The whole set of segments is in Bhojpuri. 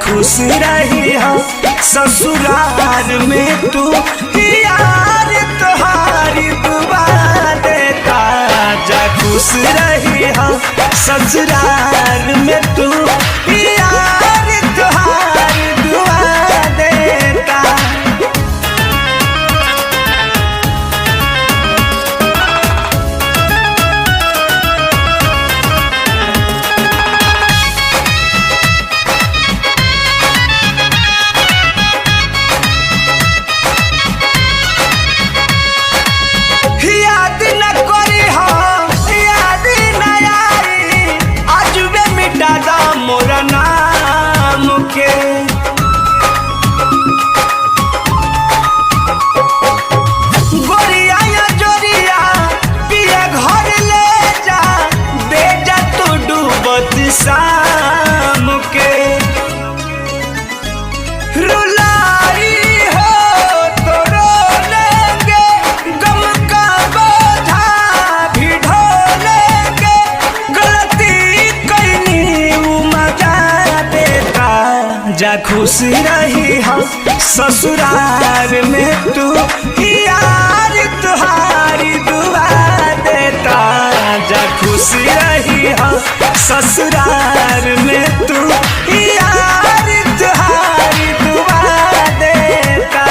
खुश रही हो ससुराल में तू यार तुम्हारी दुआ देता जा खुश रही हो ससुराल में तू यार तुम्हारी दुआ देता। याद न करी हो याद न आई अजबे मिटा दा मोरा नाम के गोरिया या जोरिया पिया घर ले जा दे जा तू डूबत शाम के रुलाई हो तो रो लेंगे गम का बोझा भी ढो लेंगे गलती कहीं मजा देता जा खुश रही हो ससुराल में तू यार तुम्हारी दुआ देता जा खुश रही हो ससुराल में तू यार तुम्हारी दुआ देता।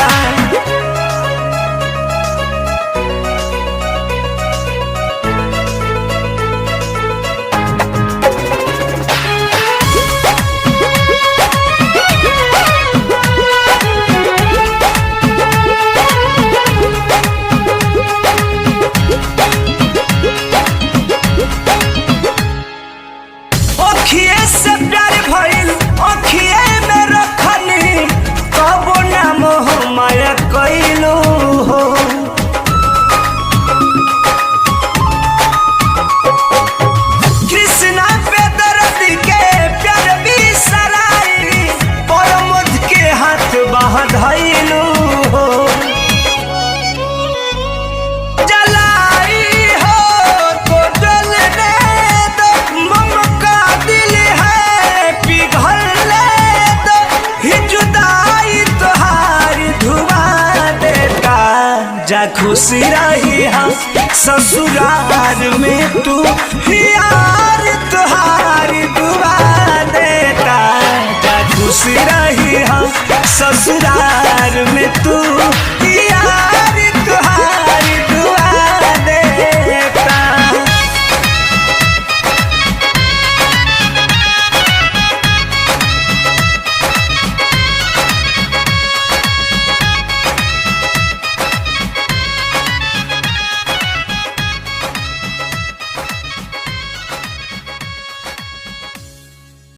ओखिए से प्यार भइल ओखिए में रखनी कबो ना मोह माया कइलो हो कृष्णा पे दर्द के प्यार भी सराई परमोद के हाथ बहधइलो हो जलाई हो तो जलने दो मम का दिल है पिघलने दो ही जुदाई तुम्हारी धुआ देता जा खुश रही हो ससुराल में तू यार तुम्हारी दुआ देता जा खुश रही हो ससुराल में तू